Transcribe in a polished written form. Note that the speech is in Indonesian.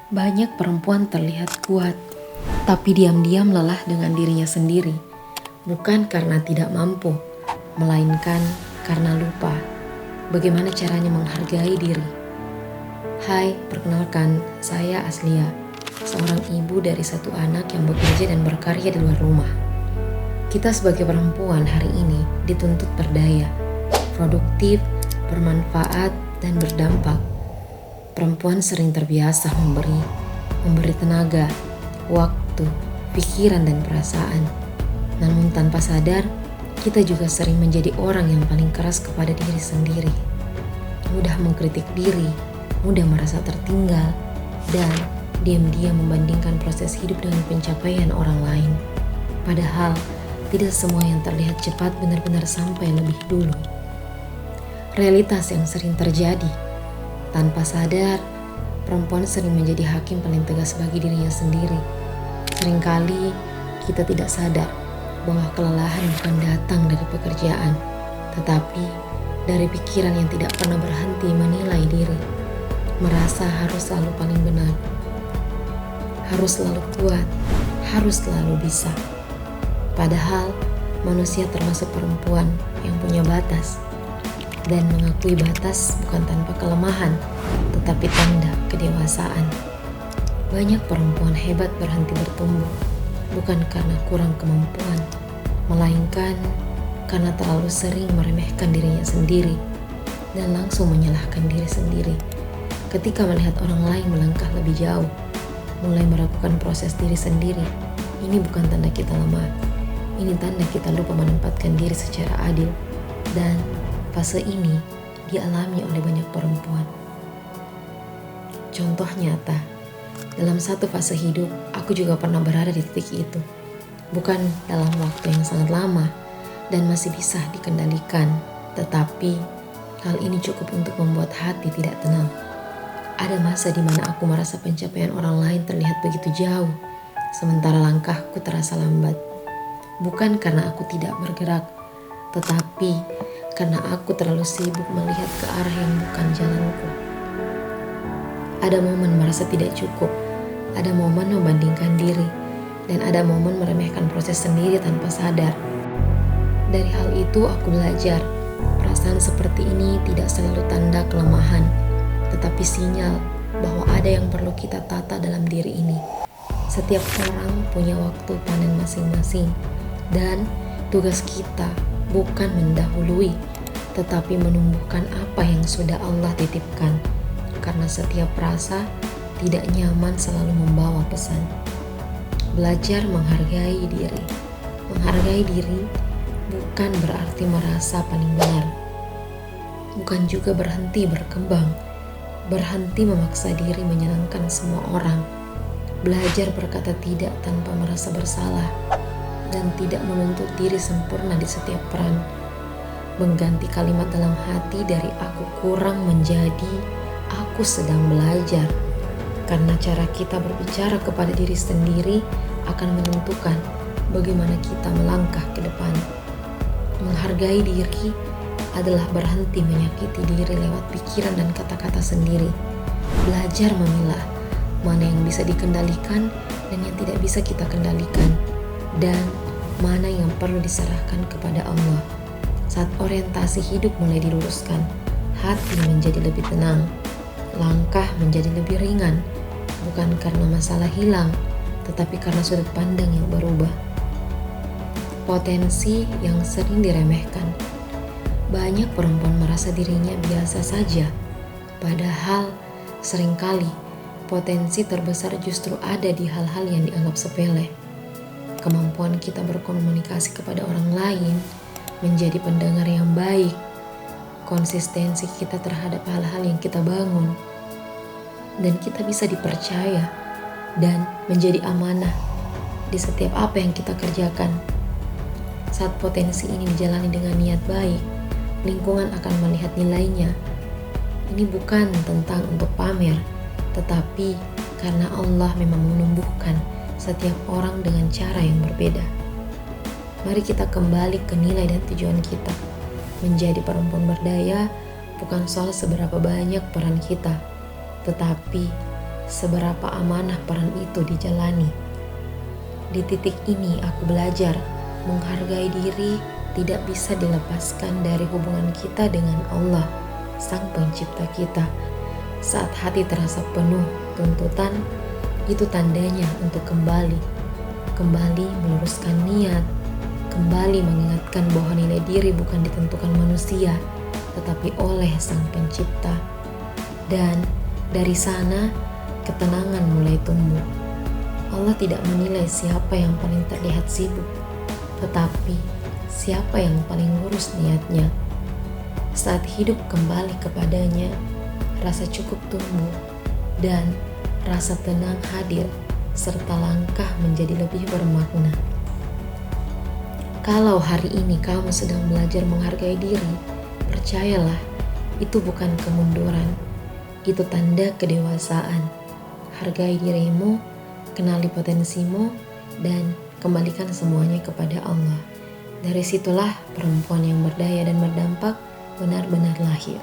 Banyak perempuan terlihat kuat, tapi diam-diam lelah dengan dirinya sendiri. Bukan karena tidak mampu, melainkan karena lupa bagaimana caranya menghargai diri. Hai, perkenalkan, saya Aslia, seorang ibu dari satu anak yang bekerja dan berkarya di luar rumah. Kita sebagai perempuan hari ini dituntut berdaya, produktif, bermanfaat, dan berdampak. Perempuan sering terbiasa memberi tenaga, waktu, pikiran, dan perasaan. Namun tanpa sadar, kita juga sering menjadi orang yang paling keras kepada diri sendiri. Mudah mengkritik diri, mudah merasa tertinggal, dan diam-diam membandingkan proses hidup dengan pencapaian orang lain. Padahal, tidak semua yang terlihat cepat benar-benar sampai lebih dulu. Realitas yang sering terjadi, tanpa sadar, perempuan sering menjadi hakim paling tegas bagi dirinya sendiri. Seringkali kita tidak sadar bahwa kelelahan bukan datang dari pekerjaan, tetapi dari pikiran yang tidak pernah berhenti menilai diri. Merasa harus selalu paling benar, harus selalu kuat, harus selalu bisa. Padahal manusia termasuk perempuan yang punya batas. Dan mengakui batas bukan tanpa kelemahan, tetapi tanda kedewasaan. Banyak perempuan hebat berhenti bertumbuh, bukan karena kurang kemampuan, melainkan karena terlalu sering meremehkan dirinya sendiri dan langsung menyalahkan diri sendiri. Ketika melihat orang lain melangkah lebih jauh, mulai melakukan proses diri sendiri, ini bukan tanda kita lemah. Ini tanda kita lupa menempatkan diri secara adil. Dan fase ini dialami oleh banyak perempuan. Contoh nyata, dalam satu fase hidup, aku juga pernah berada di titik itu. Bukan dalam waktu yang sangat lama dan masih bisa dikendalikan, tetapi hal ini cukup untuk membuat hati tidak tenang. Ada masa di mana aku merasa pencapaian orang lain terlihat begitu jauh, sementara langkahku terasa lambat. Bukan karena aku tidak bergerak, tetapi karena aku terlalu sibuk melihat ke arah yang bukan jalanku. Ada momen merasa tidak cukup, ada momen membandingkan diri, dan ada momen meremehkan proses sendiri tanpa sadar. Dari hal itu aku belajar, perasaan seperti ini tidak selalu tanda kelemahan, tetapi sinyal bahwa ada yang perlu kita tata dalam diri ini. Setiap orang punya waktu panen masing-masing, dan tugas kita bukan mendahului, tetapi menumbuhkan apa yang sudah Allah titipkan. Karena setiap rasa tidak nyaman selalu membawa pesan. Belajar menghargai diri. Menghargai diri bukan berarti merasa paling benar. Bukan juga berhenti berkembang. Berhenti memaksa diri menyenangkan semua orang. Belajar berkata tidak tanpa merasa bersalah. Dan tidak menuntut diri sempurna di setiap peran. Mengganti kalimat dalam hati dari aku kurang menjadi aku sedang belajar. Karena cara kita berbicara kepada diri sendiri akan menentukan bagaimana kita melangkah ke depan. Menghargai diri adalah berhenti menyakiti diri lewat pikiran dan kata-kata sendiri. Belajar memilah mana yang bisa dikendalikan dan yang tidak bisa kita kendalikan. Dan mana yang perlu diserahkan kepada Allah. Saat orientasi hidup mulai diluruskan, hati menjadi lebih tenang, langkah menjadi lebih ringan, bukan karena masalah hilang, tetapi karena sudut pandang yang berubah. Potensi yang sering diremehkan. Banyak perempuan merasa dirinya biasa saja, padahal seringkali potensi terbesar justru ada di hal-hal yang dianggap sepele. Kemampuan kita berkomunikasi kepada orang lain, menjadi pendengar yang baik, konsistensi kita terhadap hal-hal yang kita bangun, dan kita bisa dipercaya dan menjadi amanah di setiap apa yang kita kerjakan. Saat potensi ini dijalani dengan niat baik, lingkungan akan melihat nilainya. Ini bukan tentang untuk pamer, tetapi karena Allah memang menumbuhkan setiap orang dengan cara yang berbeda. Mari kita kembali ke nilai dan tujuan kita. Menjadi perempuan berdaya bukan soal seberapa banyak peran kita, tetapi seberapa amanah peran itu dijalani. Di titik ini aku belajar menghargai diri tidak bisa dilepaskan dari hubungan kita dengan Allah, Sang Pencipta kita. Saat hati terasa penuh tuntutan, itu tandanya untuk kembali meluruskan niat, kembali mengingatkan bahwa nilai diri bukan ditentukan manusia, tetapi oleh Sang Pencipta. Dan dari sana, ketenangan mulai tumbuh. Allah tidak menilai siapa yang paling terlihat sibuk, tetapi siapa yang paling lurus niatnya. Saat hidup kembali kepadanya, rasa cukup tumbuh dan rasa tenang hadir, serta langkah menjadi lebih bermakna. Kalau hari ini kamu sedang belajar menghargai diri, percayalah, itu bukan kemunduran, itu tanda kedewasaan. Hargai dirimu, kenali potensimu, dan kembalikan semuanya kepada Allah. Dari situlah perempuan yang berdaya dan berdampak benar-benar lahir.